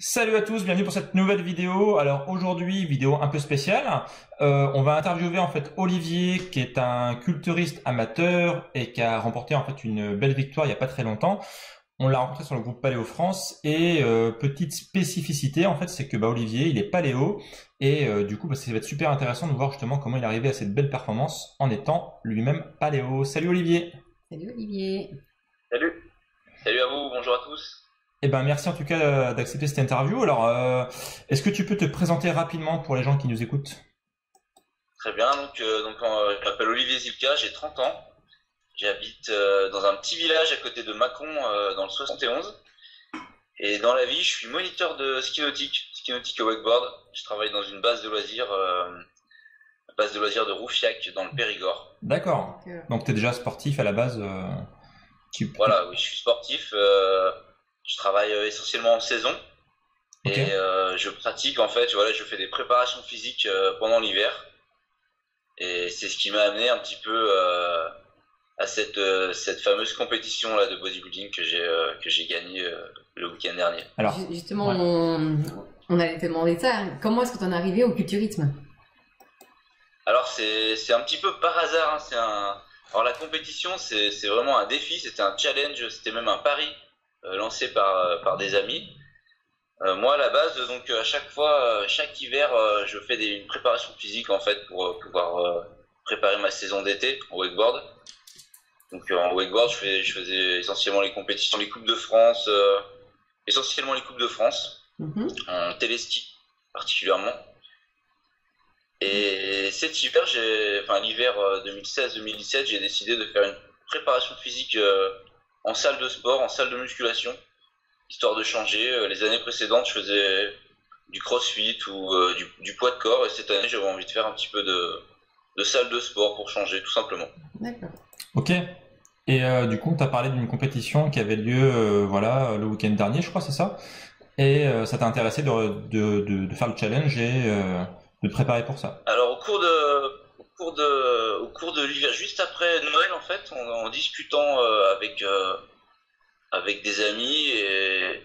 Salut à tous, bienvenue pour cette nouvelle vidéo. Alors aujourd'hui, vidéo un peu spéciale. On va interviewer en fait Olivier, qui est un culturiste amateur et qui a remporté en fait une belle victoire il y a pas très longtemps. On l'a rencontré sur le groupe Paléo France et petite spécificité en fait, c'est que Olivier, il est paléo et du coup, ça va être super intéressant de voir justement comment il est arrivé à cette belle performance en étant lui-même paléo. Salut Olivier. Salut Olivier. Salut. Salut à vous, bonjour à tous. Eh ben merci en tout cas d'accepter cette interview. Alors, est-ce que tu peux te présenter rapidement pour les gens qui nous écoutent? Très bien, je m'appelle Olivier Zilka, j'ai 30 ans. J'habite dans un petit village à côté de Mâcon, dans le 71. Et dans la vie, je suis moniteur de ski nautique et wakeboard. Je travaille dans une base de loisirs de Roufiac, dans le Périgord. D'accord. Donc tu es déjà sportif à la base. Voilà, oui, je suis sportif. Je travaille essentiellement en saison. Ok. Et je pratique, en fait, voilà, je fais des préparations physiques pendant l'hiver. Et c'est ce qui m'a amené un petit peu à cette fameuse compétition là de bodybuilding que j'ai gagnée le week-end dernier. Alors, Justement, ouais. on allait te demander ça. Comment est-ce que tu en es arrivé au culturisme? Alors c'est un petit peu par hasard, hein. Alors la compétition c'est vraiment un défi, c'était un challenge, c'était même un pari lancé par des amis. Moi à la base, donc à chaque fois, chaque hiver, je fais une préparation physique en fait pour pouvoir préparer ma saison d'été en wakeboard. Donc en wakeboard, je faisais essentiellement les compétitions, les coupes de France, essentiellement les coupes de France, en téléski particulièrement. Et cet hiver, enfin l'hiver 2016-2017, j'ai décidé de faire une préparation physique en salle de sport, en salle de musculation, histoire de changer. Les années précédentes, je faisais du crossfit ou du poids de corps, et cette année, j'avais envie de faire un petit peu de salle de sport pour changer, tout simplement. D'accord. Ok. Et du coup, tu as parlé d'une compétition qui avait lieu voilà, le week-end dernier, je crois, c'est ça? Et ça t'a intéressé de faire le challenge et de te préparer pour ça? Alors au cours de l'hiver, juste après Noël en fait, en discutant avec des amis et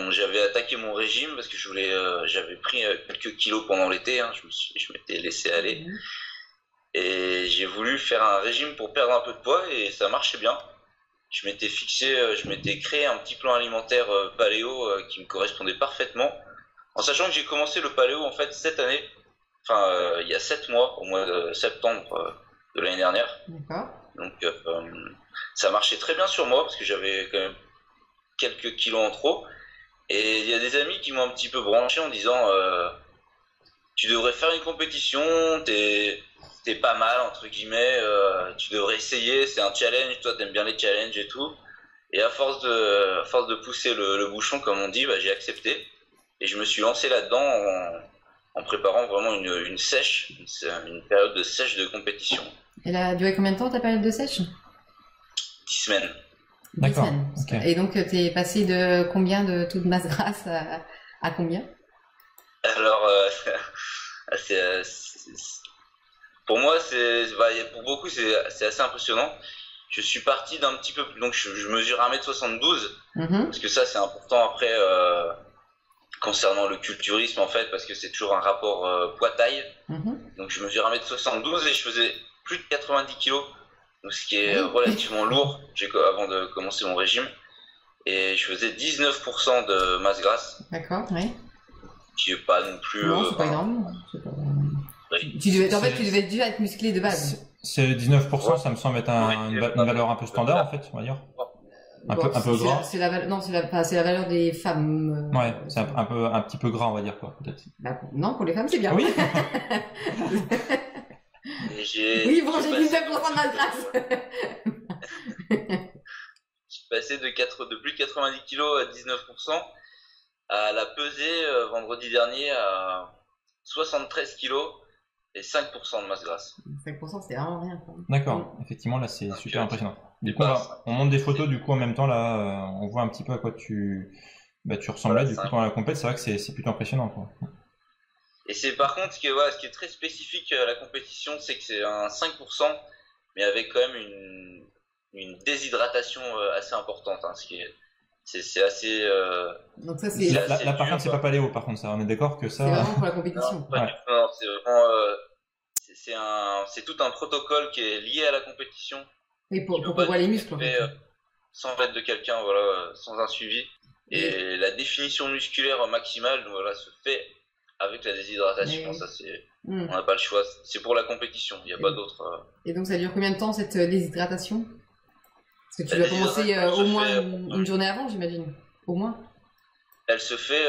j'avais attaqué mon régime parce que j'avais pris quelques kilos pendant l'été, hein, je m'étais laissé aller et j'ai voulu faire un régime pour perdre un peu de poids et ça marchait bien. Je m'étais créé un petit plan alimentaire paléo qui me correspondait parfaitement, en sachant que j'ai commencé le paléo en fait cette année, enfin il y a 7 mois, au mois de septembre de l'année dernière. D'accord. Donc ça marchait très bien sur moi parce que j'avais quand même quelques kilos en trop. Et il y a des amis qui m'ont un petit peu branché en disant tu devrais faire une compétition, t'es pas mal entre guillemets, tu devrais essayer, c'est un challenge, toi t'aimes bien les challenges et tout. Et à force de pousser le bouchon comme on dit, j'ai accepté. Et je me suis lancé là-dedans en préparant vraiment une sèche, une période de sèche de compétition. Elle a duré combien de temps ta période de sèche? 10 semaines. 10 D'accord. semaines. Okay. Et donc tu es passé de combien de toute masse grasse à combien? Alors, pour moi, pour beaucoup, c'est assez impressionnant. Je suis parti d'un petit peu, donc je mesure 1m72, parce que ça c'est important après concernant le culturisme en fait, parce que c'est toujours un rapport poids-taille. Donc je mesure 1m72 et je faisais plus de 90 kilos, donc ce qui est relativement lourd avant de commencer mon régime. Et je faisais 19% de masse grasse. D'accord, oui. Qui est pas non plus. Non, c'est pas énorme. Oui. Tu devais déjà être musclé de base. C'est 19%, ouais. Ça me semble être une valeur un peu standard en fait, on va dire. Un peu gras. C'est la valeur des femmes. Ouais, c'est un petit peu gras, on va dire quoi, peut-être. Non, pour les femmes, c'est bien. Oui. Oui, bon, j'ai 19% de masse grasse. Je suis passé de plus de 90 kg à 19%, à la pesée vendredi dernier à 73 kg et 5% de masse grasse. 5%, c'est vraiment rien. D'accord, effectivement, là c'est super impressionnant. Du coup, on monte des photos du coup en même temps, là, on voit un petit peu à quoi tu ressemblais du coup pendant la compète, c'est vrai que c'est plutôt impressionnant, quoi. Et c'est par contre ce qui est très spécifique à la compétition, c'est que c'est un 5%, mais avec quand même une déshydratation assez importante, hein, ce c'est assez. Donc ça, c'est Là, par contre, c'est pas paléo, par contre, ça, on est d'accord que ça. vraiment pour la Non, compétition. pas du tout, non, c'est vraiment. C'est tout un protocole qui est lié à la compétition. Et pour Tu peux qu'on pas voit les être muscles, en fait, fait. sans l'aide de quelqu'un, voilà, sans un suivi. Et la définition musculaire maximale, donc, voilà, se fait avec la déshydratation. Ouais. Ça, c'est, Hmm. on n'a pas le choix. C'est pour la compétition. Il n'y a pas d'autre. Et donc ça dure combien de temps cette déshydratation? Parce que tu La dois commencer déshydratation au se moins fait, une journée avant, j'imagine. Au moins. Elle se fait.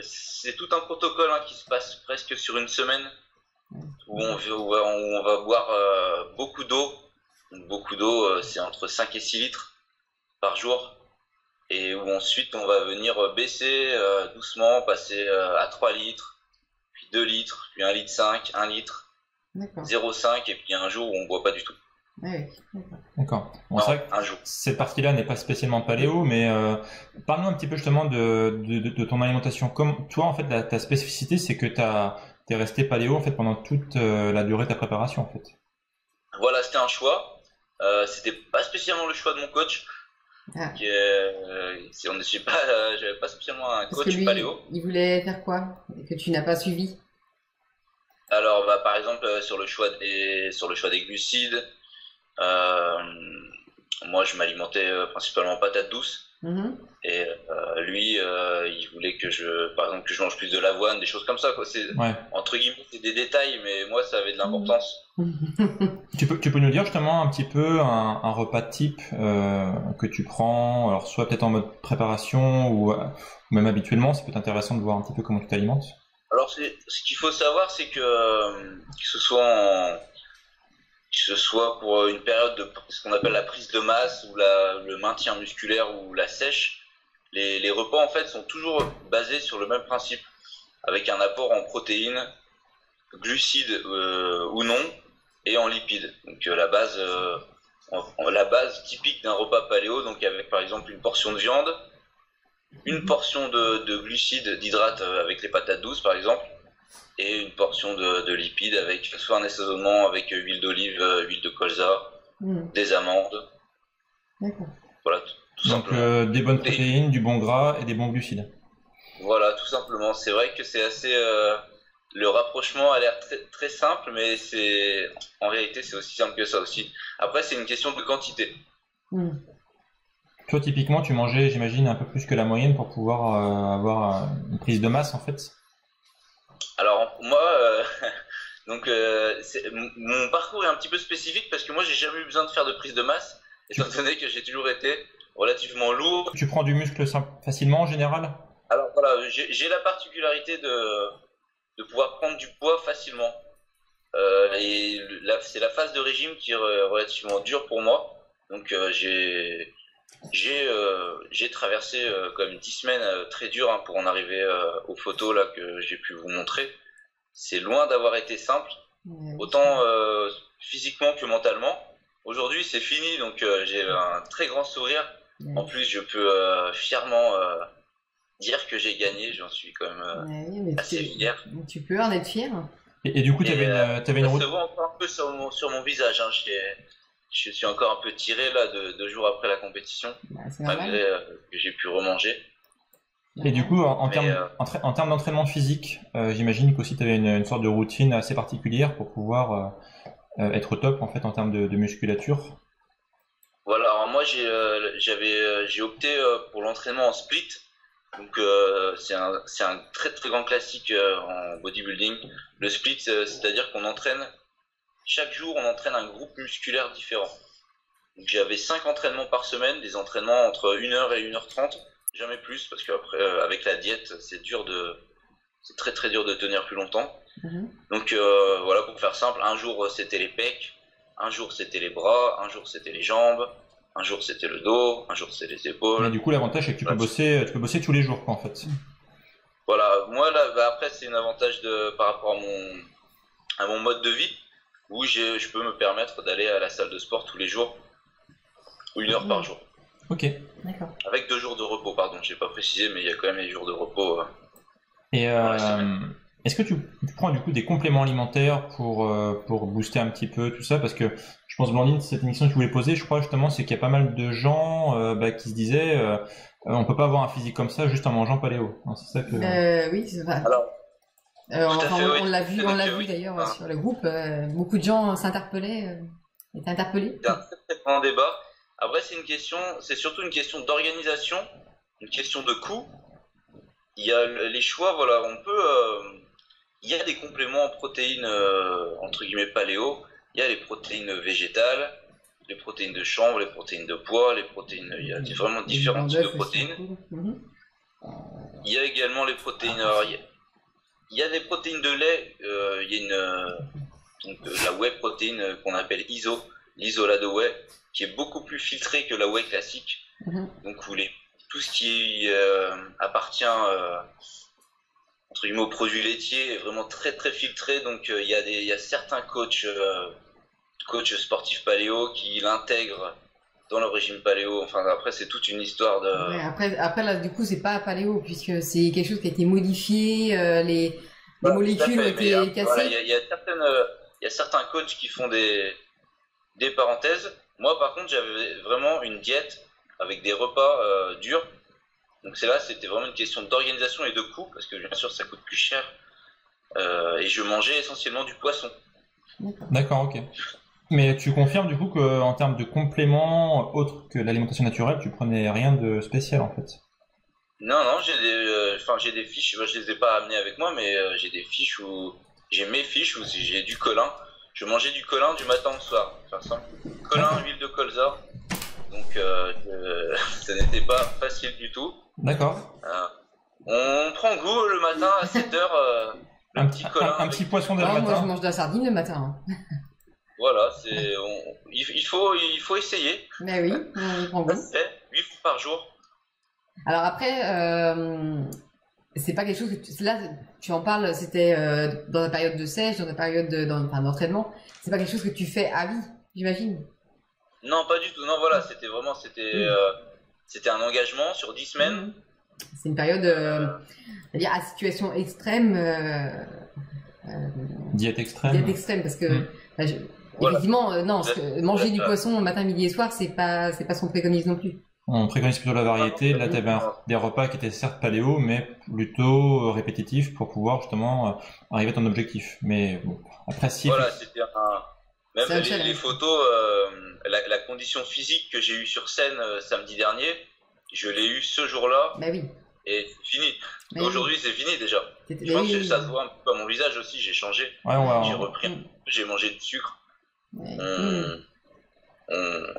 C'est tout un protocole qui se passe presque sur une semaine où on va boire beaucoup d'eau. Donc, beaucoup d'eau, c'est entre 5 et 6 litres par jour. Et où ensuite on va venir baisser doucement, passer à 3 litres, puis 2 litres, puis 1 litre 5, 1 litre, D'accord. 0,5 et puis un jour où on boit pas du tout. Ouais, d'accord. D'accord. Bon, Non, c'est vrai que un jour. cette partie-là n'est pas spécialement paléo, mais parle-nous un petit peu justement de ton alimentation. Comme toi, en fait, ta spécificité, c'est que t'es resté paléo en fait pendant toute la durée de ta préparation, en fait. Voilà, c'était un choix. C'était pas spécialement le choix de mon coach. Ah. On ne suis pas, j'avais pas spécialement un Parce que coach lui, paléo. il voulait faire quoi? Et que tu n'as pas suivi? Alors, bah, par exemple, sur le choix des glucides, euh, moi je m'alimentais principalement patates douces. Mhm. Et lui, il voulait par exemple, que je mange plus de l'avoine, des choses comme ça, quoi. Ouais. Entre guillemets, c'est des détails, mais moi, ça avait de l'importance. Tu peux nous dire justement un petit peu un repas type que tu prends, alors soit peut-être en mode préparation ou même habituellement, c'est peut-être intéressant de voir un petit peu comment tu t'alimentes. Alors, ce qu'il faut savoir, c'est que ce soit pour une période de ce qu'on appelle la prise de masse ou le maintien musculaire ou la sèche, les repas en fait sont toujours basés sur le même principe, avec un apport en protéines, glucides ou non, et en lipides. Donc la base typique d'un repas paléo, donc avec par exemple une portion de viande, une portion de glucides, d'hydrates avec les patates douces par exemple, et une portion de lipides avec soit un assaisonnement avec huile d'olive, huile de colza, des amandes. D'accord. Voilà, tout Donc simplement. des bonnes protéines, du bon gras et des bons glucides. Voilà, tout simplement. C'est vrai que c'est assez. Le rapprochement a l'air très, très simple, mais en réalité, c'est aussi simple que ça aussi. Après, c'est une question de quantité. Toi, typiquement, tu mangeais, j'imagine, un peu plus que la moyenne pour pouvoir avoir une prise de masse, en fait. Alors, moi, donc, mon parcours est un petit peu spécifique parce que moi, j'ai jamais eu besoin de faire de prise de masse, étant donné que j'ai toujours été relativement lourd. Tu prends du muscle facilement en général? Alors, voilà, j'ai la particularité de pouvoir prendre du poids facilement. C'est la phase de régime qui est relativement dure pour moi. Donc, j'ai traversé comme 10 semaines très dures pour en arriver aux photos là que j'ai pu vous montrer. C'est loin d'avoir été simple, autant physiquement que mentalement. Aujourd'hui, c'est fini, donc j'ai un très grand sourire. En plus, je peux fièrement dire que j'ai gagné. J'en suis quand même assez fier. Tu peux en être fier. Et du coup, tu avais une Ça route. se voit encore un peu sur mon visage. Je suis encore un peu tiré là 2 jours après la compétition, malgré que j'ai pu remanger. Et du coup, en termes d'entraînement physique, j'imagine qu'aussi tu avais une sorte de routine assez particulière pour pouvoir être au top en fait en termes de musculature. Voilà, alors moi j'ai opté pour l'entraînement en split. Donc c'est un très très grand classique en bodybuilding. Le split, c'est-à-dire qu'on entraîne chaque jour, on entraîne un groupe musculaire différent. Donc j'avais 5 entraînements par semaine, des entraînements entre 1h et 1h30, jamais plus, parce qu'après, avec la diète, c'est très très dur de tenir plus longtemps. Donc voilà, pour faire simple, un jour c'était les pecs, un jour c'était les bras, un jour c'était les jambes, un jour c'était le dos, un jour c'était les épaules. Mais du coup, l'avantage c'est que tu peux bosser tous les jours, quoi, en fait. Voilà, moi là, après c'est un avantage par rapport à mon mode de vie, où je peux me permettre d'aller à la salle de sport tous les jours, ou 1 heure par jour. Ok. D'accord. Avec 2 jours de repos, pardon, j'ai pas précisé, mais il y a quand même les jours de repos. Et Est-ce que tu prends du coup des compléments alimentaires pour booster un petit peu tout ça? Parce que je pense, Blandine, cette émission que tu voulais poser, je crois justement, c'est qu'il y a pas mal de gens qui se disaient on peut pas avoir un physique comme ça juste en mangeant paléo. Hein, c'est ça que... Oui, c'est vrai. Alors, Enfin, oui. on l'a vu Oui. d'ailleurs sur le groupe. Beaucoup de gens s'interpellaient, étaient interpellés. C'est un très très grand débat. Après, c'est surtout une question d'organisation, une question de coût. Il y a les choix, voilà, il y a des compléments en protéines, entre guillemets paléo. Il y a les protéines végétales, les protéines de chanvre, les protéines de pois, il y a vraiment différents types de protéines. Il y a également les protéines. Alors, il y a des protéines de lait. Il y a la whey protéine qu'on appelle l'isolat de whey, qui est beaucoup plus filtrée que la whey classique. Donc tout ce qui appartient entre guillemets aux produits laitiers est vraiment très très filtré. Donc il y a certains coachs sportifs paléo qui l'intègrent dans le régime paléo. Enfin après c'est toute une histoire de. Ouais, après là du coup c'est pas paléo puisque c'est quelque chose qui a été modifié, les molécules ont été cassées. Voilà, il y a certains coachs qui font des parenthèses. Moi par contre j'avais vraiment une diète avec des repas durs. Donc c'était vraiment une question d'organisation et de coût, parce que bien sûr ça coûte plus cher. Et je mangeais essentiellement du poisson. D'accord, ok. Mais tu confirmes du coup qu'en termes de compléments autres que l'alimentation naturelle, tu prenais rien de spécial en fait? Non, j'ai des fiches, je les ai pas amenées avec moi, mais j'ai des fiches j'ai mes fiches où j'ai du colin. Je mangeais du colin du matin au soir, faire simple. Colin, huile de colza. Donc ça n'était pas facile du tout. D'accord. On prend goût le matin à 7h, un petit poisson dès le matin. Moi je mange de la sardine le matin. Voilà, il faut essayer. Mais oui, on prend goût. 8 fois par jour. Alors après, c'est pas quelque chose que là tu en parles, c'était dans la période de sèche, dans la période d'entraînement. C'est pas quelque chose que tu fais à vie, j'imagine. Non, pas du tout. Non, voilà, c'était un engagement sur 10 semaines. C'est une période, c'est-à-dire à situation extrême. Diète extrême. Diète extrême, parce que effectivement, non, manger du poisson matin, midi et soir, c'est pas ce qu'on préconise non plus. On préconise plutôt la variété. Là, tu avais des repas qui étaient certes paléo, mais plutôt répétitifs pour pouvoir justement arriver à ton objectif. Mais bon, après, si. Voilà, c'était même les photos, la condition physique que j'ai eue sur scène samedi dernier, je l'ai eue ce jour-là. Bah oui. Et c'est fini. Aujourd'hui, c'est fini déjà. Je pense que ça se voit un peu à mon visage aussi, j'ai changé. Ouais, j'ai repris, j'ai mangé du sucre.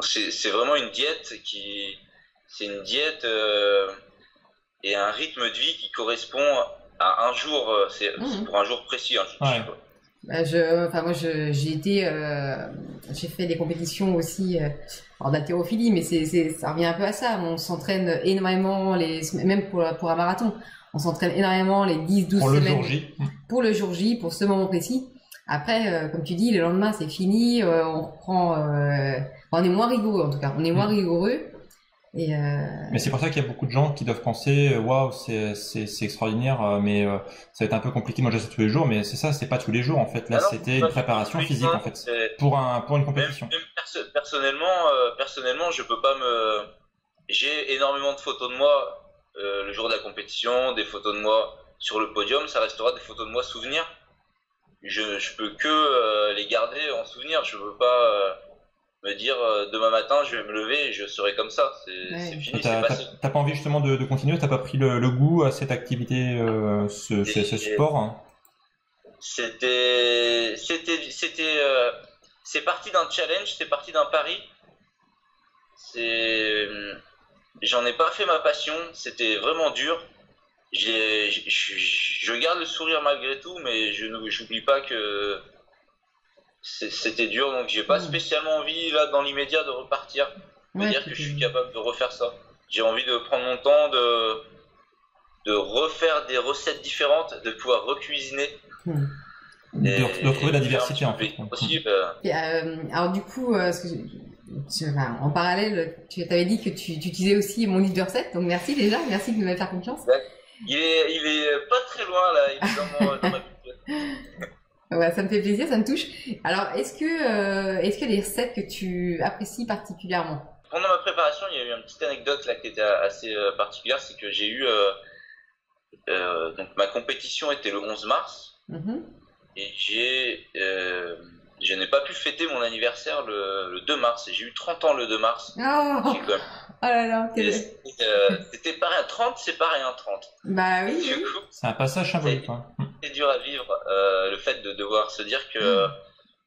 C'est vraiment une diète c'est une diète et un rythme de vie qui correspond à un jour, c'est pour un jour précis. Moi j'ai fait des compétitions aussi d'haltérophilie, mais ça revient un peu à ça. On s'entraîne énormément, même pour un marathon, on s'entraîne énormément les 10-12 semaines pour le jour J, pour ce moment précis. Après, comme tu dis, le lendemain c'est fini, on reprend, on est moins rigoureux en tout cas, on est moins rigoureux. Mais c'est pour ça qu'il y a beaucoup de gens qui doivent penser waouh, c'est extraordinaire, mais ça va être un peu compliqué. Moi, je sais tous les jours, mais c'est ça, c'est pas tous les jours en fait. Là, c'était une préparation physique en fait pour une compétition. Même personnellement, je peux pas j'ai énormément de photos de moi le jour de la compétition, des photos de moi sur le podium. Ça restera des photos de moi souvenirs. Je peux que les garder en souvenir. Je veux pas me dire demain matin je vais me lever et je serai comme ça. C'est fini, c'est passé. T'as pas envie justement de continuer? T'as pas pris le goût à cette activité, ce sport, hein? C'est parti d'un challenge, c'est parti d'un pari. J'en ai pas fait ma passion, c'était vraiment dur. Je garde le sourire malgré tout, mais j'oublie pas que c'était dur, donc j'ai pas spécialement envie là dans l'immédiat de repartir, de dire que je suis capable de refaire ça. J'ai envie de prendre mon temps, de refaire des recettes différentes, de pouvoir recuisiner. De retrouver la diversité en fait. Possible. Alors du coup, en parallèle, tu avais dit que tu utilisais aussi mon livre de recettes, donc merci de me faire confiance. Il est pas très loin là, il est dans ma bibliothèque. Ouais, ça me fait plaisir, ça me touche. Alors, est-ce qu'il y a des recettes que tu apprécies particulièrement? Pendant ma préparation, il y a eu une petite anecdote là qui était assez particulière, c'est que j'ai eu donc ma compétition était le 11 mars et je n'ai pas pu fêter mon anniversaire le 2 mars et j'ai eu 30 ans le 2 mars. Oh, oh là là, c'était pareil, 30 c'est pareil, 30. Bah oui. Du coup, c'est un passage symbolique. C'est dur à vivre le fait de devoir se dire que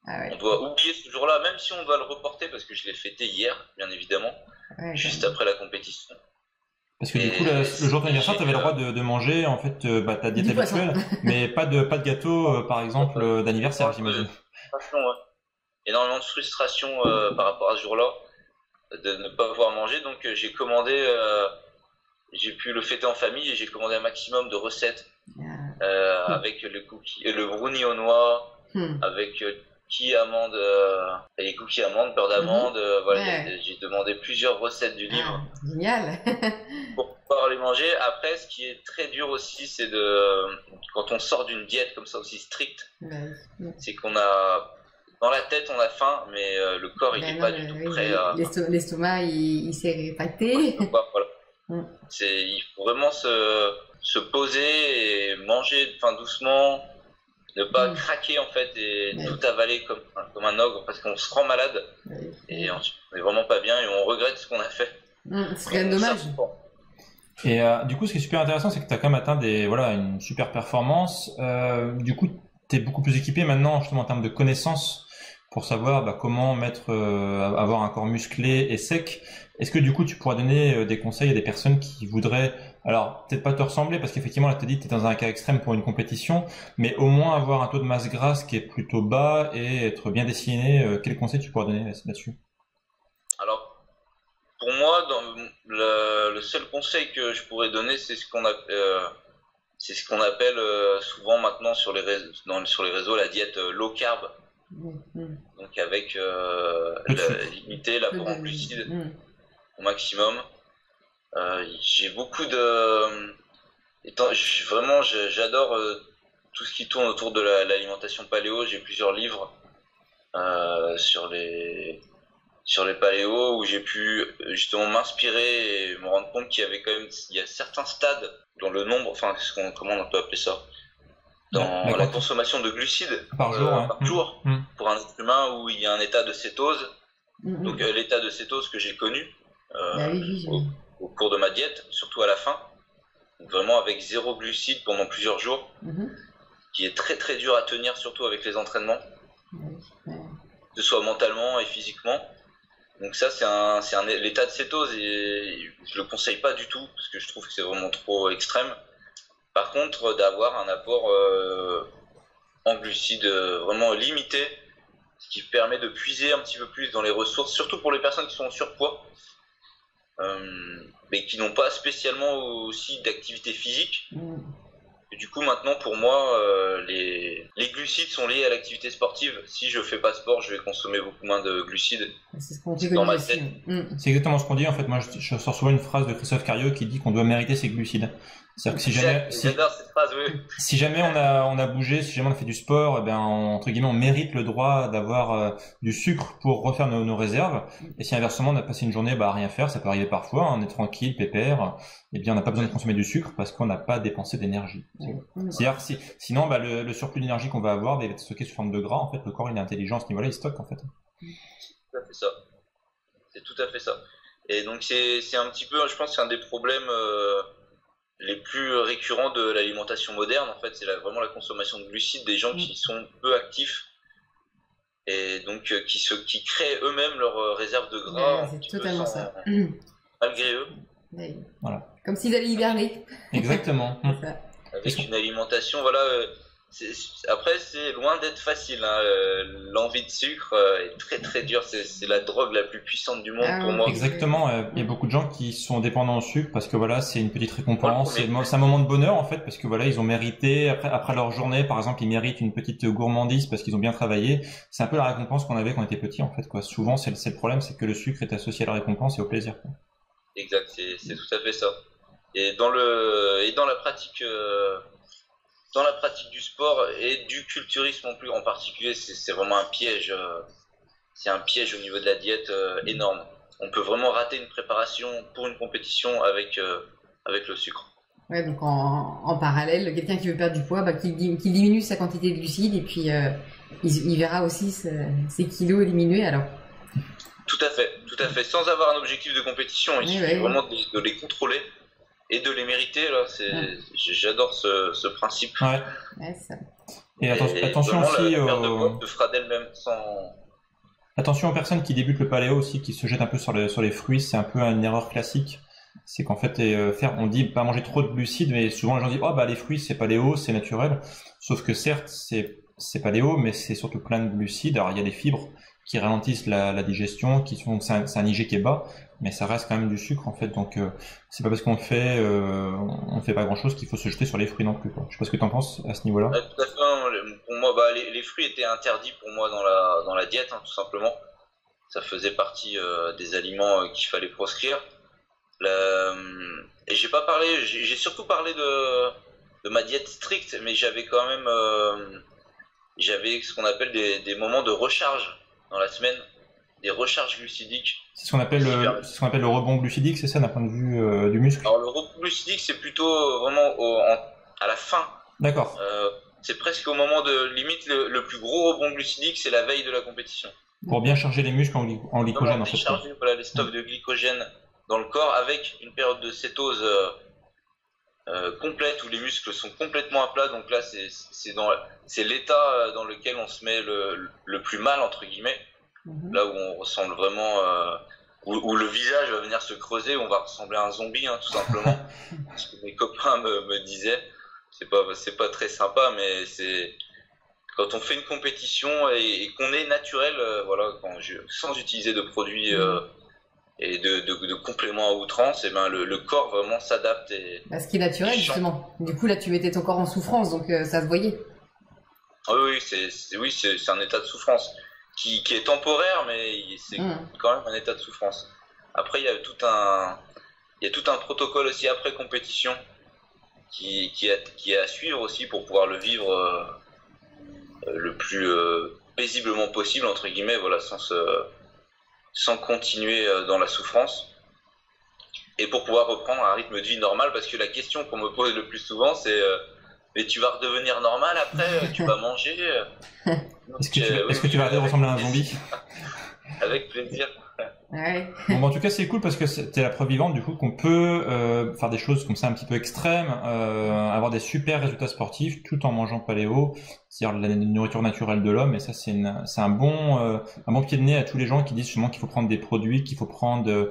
on doit oublier ce jour-là, même si on doit le reporter parce que je l'ai fêté hier, bien évidemment, juste après la compétition. Parce que du coup, le jour de l'anniversaire, tu avais le droit de manger en fait ta diète habituelle, mais pas de gâteau, par exemple, d'anniversaire, j'imagine. Énormément de frustration par rapport à ce jour-là, de ne pas pouvoir manger, donc j'ai commandé, j'ai pu le fêter en famille et j'ai commandé un maximum de recettes avec le brownie aux noix, avec amandes, les cookies amandes, beurre d'amande, voilà, j'ai demandé plusieurs recettes du livre. Génial. Pour pouvoir les manger. Après, ce qui est très dur aussi, c'est quand on sort d'une diète comme ça aussi stricte, c'est qu'on a dans la tête on a faim, mais le corps il n'est pas du tout prêt à. L'estomac il s'est rétracté. Voilà. Il faut vraiment se poser et manger, doucement. Ne pas craquer en fait et tout avaler comme un ogre parce qu'on se rend malade et on est vraiment pas bien et on regrette ce qu'on a fait. Ce serait dommage. Et du coup, ce qui est super intéressant, c'est que tu as quand même atteint une super performance. Du coup, tu es beaucoup plus équipé maintenant justement en termes de connaissances pour savoir comment avoir un corps musclé et sec. Est-ce que du coup, tu pourras donner des conseils à des personnes qui voudraient, alors peut-être pas te ressembler, parce qu'effectivement, là, tu as dit que tu es dans un cas extrême pour une compétition, mais au moins avoir un taux de masse grasse qui est plutôt bas et être bien dessiné. Quel conseil tu pourras donner là-dessus? Alors, pour moi, le seul conseil que je pourrais donner, c'est ce qu'on appelle souvent maintenant sur les réseaux la diète low carb. Donc avec limiter l'apport en glucides au maximum. J'ai beaucoup j'adore tout ce qui tourne autour de l'alimentation paléo. J'ai plusieurs livres sur les paléos où j'ai pu justement m'inspirer et me rendre compte qu'il y avait il y a certains stades dont le nombre, comment on peut appeler ça, dans la consommation de glucides par jour, pour un être humain où il y a un état de cétose. Donc l'état de cétose que j'ai connu au cours de ma diète, surtout à la fin, donc vraiment avec 0 glucides pendant plusieurs jours, qui est très très dur à tenir, surtout avec les entraînements, que ce soit mentalement et physiquement. Donc ça c'est l'état de cétose et je le conseille pas du tout parce que je trouve que c'est vraiment trop extrême. Par contre, d'avoir un apport en glucides vraiment limité, ce qui permet de puiser un petit peu plus dans les ressources, surtout pour les personnes qui sont en surpoids, mais qui n'ont pas spécialement aussi d'activité physique. Et du coup, maintenant, pour moi, les glucides sont liés à l'activité sportive. Si je fais pas sport, je vais consommer beaucoup moins de glucides. C'est ce qu'on dit dans ma tête. C'est exactement ce qu'on dit. En fait, moi, je sors souvent une phrase de Christophe Carieux qui dit qu'on doit mériter ses glucides. C'est-à-dire que j'adore cette phrase, oui. Si jamais on a bougé, si jamais on a fait du sport, entre guillemets, on mérite le droit d'avoir du sucre pour refaire nos réserves. Et si inversement, on a passé une journée à rien faire, ça peut arriver parfois, on est tranquille, pépère, on n'a pas besoin de consommer du sucre parce qu'on n'a pas dépensé d'énergie. C'est-à-dire sinon, le surplus d'énergie qu'on va avoir va être stocké sous forme de gras. En fait, le corps, il est intelligent à ce niveau-là, il stocke en fait. Tout à fait ça. C'est tout à fait ça. Et donc c'est un petit peu, je pense, que c'est un des problèmes les plus récurrents de l'alimentation moderne. En fait, c'est vraiment la consommation de glucides des gens qui sont peu actifs et donc qui créent eux-mêmes leurs réserves de gras. C'est totalement ça. Malgré eux. Voilà. Comme s'ils avaient hiberné. Exactement. Avec une alimentation, après, c'est loin d'être facile. L'envie de sucre est très très dure. C'est la drogue la plus puissante du monde pour moi. Exactement. Il y a beaucoup de gens qui sont dépendants au sucre parce que c'est une petite récompense. C'est un moment de bonheur en fait parce que ils ont mérité après leur journée, par exemple, ils méritent une petite gourmandise parce qu'ils ont bien travaillé. C'est un peu la récompense qu'on avait quand on était petit en fait. Souvent, c'est le problème, c'est que le sucre est associé à la récompense et au plaisir. Exact. C'est tout à fait ça. Et dans la pratique dans la pratique du sport et du culturisme non plus en particulier, c'est vraiment un piège. C'est un piège au niveau de la diète énorme. On peut vraiment rater une préparation pour une compétition avec le sucre. Ouais, donc en parallèle, quelqu'un qui veut perdre du poids, qu'il diminue sa quantité de glucides et puis il verra aussi ses kilos diminuer alors. Tout à fait, sans avoir un objectif de compétition. Il suffit vraiment de les contrôler et de les mériter. Là, j'adore ce principe. Ouais. Ça. Et attention aussi la perte de poids se fera d'elle-même sans... Attention aux personnes qui débutent le paléo aussi, qui se jettent un peu sur les fruits, c'est un peu une erreur classique. C'est qu'en fait, on dit pas manger trop de glucides, mais souvent les gens disent oh bah les fruits c'est paléo, c'est naturel. Sauf que certes c'est paléo, mais c'est surtout plein de glucides. Alors il y a des fibres qui ralentissent la digestion, c'est un IG qui est bas, mais ça reste quand même du sucre en fait. Donc c'est pas parce qu'on fait pas grand chose qu'il faut se jeter sur les fruits non plus, quoi. Je sais pas ce que tu en penses à ce niveau-là. Tout à fait. Pour moi, les fruits étaient interdits pour moi dans la diète, tout simplement. Ça faisait partie des aliments qu'il fallait proscrire. Et j'ai surtout parlé de ma diète stricte, mais j'avais quand même j'avais ce qu'on appelle des moments de recharge dans la semaine, des recharges glucidiques. C'est ce qu'on appelle le rebond glucidique, c'est ça d'un point de vue du muscle? Alors le rebond glucidique, c'est plutôt vraiment à la fin. D'accord. C'est presque au moment de limite le plus gros rebond glucidique, c'est la veille de la compétition. Pour bien charger les muscles en glycogène en fait. Décharger les stocks de glycogène dans le corps avec une période de cétose complète où les muscles sont complètement à plat. Donc là, c'est l'état dans lequel on se met le plus mal entre guillemets. Là où on ressemble vraiment, où le visage va venir se creuser, où on va ressembler à un zombie, tout simplement. Ce que mes copains me disaient. C'est pas très sympa, mais c'est quand on fait une compétition et qu'on est naturel, sans utiliser de produits et de compléments à outrance, et le corps vraiment s'adapte. Ce qui est naturel justement. Du coup là tu mettais ton corps en souffrance, donc ça se voyait. Oui, c'est un état de souffrance qui est temporaire, mais c'est quand même un état de souffrance. Après il y a tout un protocole aussi après compétition qui est à suivre aussi pour pouvoir le vivre le plus paisiblement possible entre guillemets, sans continuer dans la souffrance, et pour pouvoir reprendre un rythme de vie normal, parce que la question qu'on me pose le plus souvent c'est mais tu vas redevenir normal après, tu vas manger est-ce que tu vas arrêter de ressembler à un zombie? Avec plaisir. Ouais. Bon, en tout cas, c'est cool parce que t'es la preuve vivante du coup qu'on peut faire des choses comme ça un petit peu extrêmes, avoir des super résultats sportifs tout en mangeant paléo, c'est-à-dire la nourriture naturelle de l'homme. Et ça, c'est un bon pied de nez à tous les gens qui disent justement qu'il faut prendre des produits, qu'il faut prendre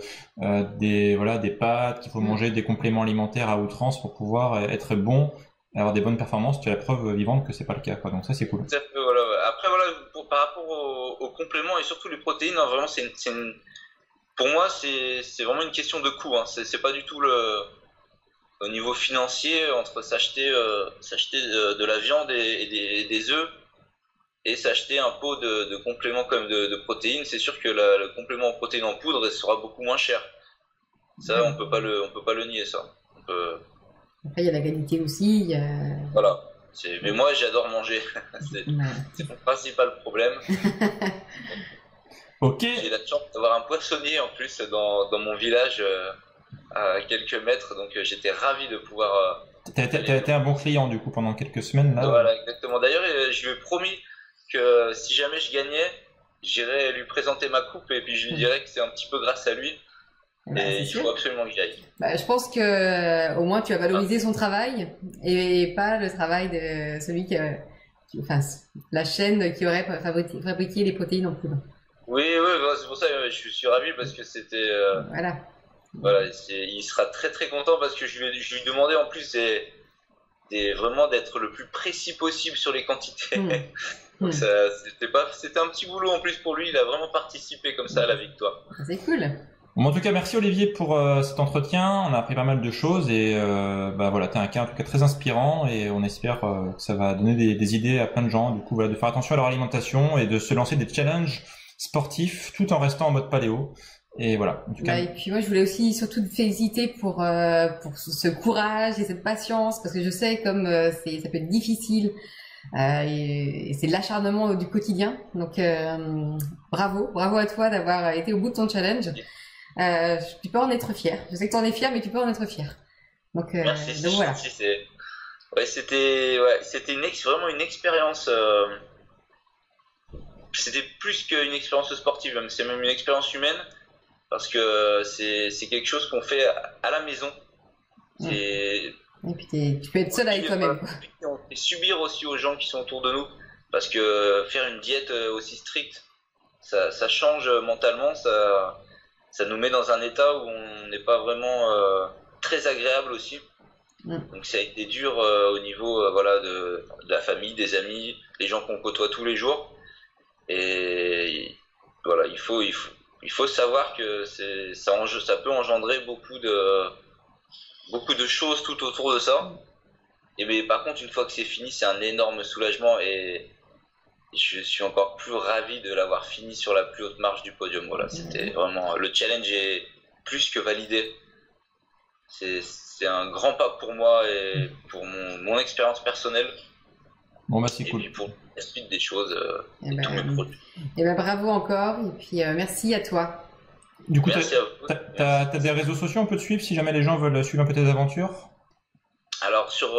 des pâtes, qu'il faut manger des compléments alimentaires à outrance pour pouvoir être bon et avoir des bonnes performances. Tu es la preuve vivante que c'est pas le cas, quoi. Donc ça, c'est cool. Après, par rapport aux compléments et surtout les protéines, vraiment, pour moi, c'est vraiment une question de coût. C'est pas du tout au niveau financier entre s'acheter de la viande et des œufs et s'acheter un pot de compléments comme de protéines. C'est sûr que le complément en protéines en poudre sera beaucoup moins cher. Ça, on peut pas le nier, ça. Après, il y a la qualité aussi. Voilà. Mais moi, j'adore manger. C'est mon principal problème. Ok. J'ai la chance d'avoir un poissonnier en plus dans mon village à quelques mètres, donc j'étais ravi de pouvoir. T'as été un bon client du coup pendant quelques semaines là. Voilà, exactement. D'ailleurs, je lui ai promis que si jamais je gagnais, j'irais lui présenter ma coupe et puis je lui dirais que c'est un petit peu grâce à lui. Et il faut absolument que j'y aille. Je pense que au moins tu as valorisé son travail et pas le travail de celui la chaîne qui aurait fabriqué les protéines en poudre. Oui, c'est pour ça que je suis ravi parce que c'était. Voilà, il sera très très content parce que je lui demandais en plus vraiment d'être le plus précis possible sur les quantités. Donc c'était un petit boulot en plus pour lui. Il a vraiment participé comme ça à la victoire. C'est cool. Bon, en tout cas, merci Olivier pour cet entretien. On a appris pas mal de choses et t'es un cas en tout cas très inspirant et on espère que ça va donner des idées à plein de gens. Du coup, de faire attention à leur alimentation et de se lancer des challenges sportifs tout en restant en mode paléo. Et voilà. En tout cas. Et puis moi, je voulais aussi surtout te féliciter pour ce courage et cette patience, parce que je sais comme ça peut être difficile et c'est de l'acharnement du quotidien. Donc bravo à toi d'avoir été au bout de ton challenge. Tu peux en être fier. Je sais que tu en es fier, mais tu peux en être fier. Donc, merci. Donc voilà. C'était vraiment une expérience. C'était plus qu'une expérience sportive, c'est même une expérience humaine. Parce que c'est quelque chose qu'on fait à la maison. Et puis tu peux être seul avec toi-même. On fait subir aussi aux gens qui sont autour de nous. Parce que faire une diète aussi stricte, ça change mentalement, ça nous met dans un état où on n'est pas vraiment très agréable aussi. Donc ça a été dur au niveau de la famille, des amis, les gens qu'on côtoie tous les jours. Et voilà, il faut savoir que ça peut engendrer beaucoup de choses tout autour de ça. Mais par contre, une fois que c'est fini, c'est un énorme soulagement et je suis encore plus ravi de l'avoir fini sur la plus haute marche du podium. Voilà, c'était vraiment, le challenge est plus que validé. C'est un grand pas pour moi et pour mon expérience personnelle. Bon, bah, c'est cool. Et puis pour la suite des choses et tous mes projets. Et bravo encore, et puis merci à toi. Du coup, t'as des réseaux sociaux on peut te suivre si jamais les gens veulent suivre un peu tes aventures? Alors sur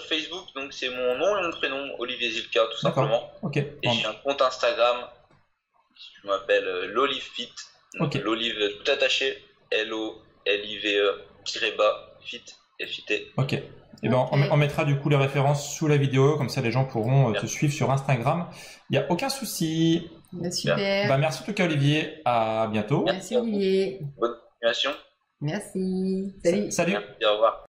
Facebook, donc c'est mon nom et mon prénom, Olivier Zilka, tout simplement. Okay. Et j'ai un compte Instagram, je m'appelle Lolivefit, donc l'olive tout attaché, LOLIVE-fit, FIT. Ok. Et ben on mettra du coup les références sous la vidéo, comme ça les gens pourront te suivre sur Instagram. Il n'y a aucun souci. Super. Bah, merci en tout cas Olivier, à bientôt. Merci Olivier. Bonne continuation. Merci. Salut. Salut. Merci, au revoir.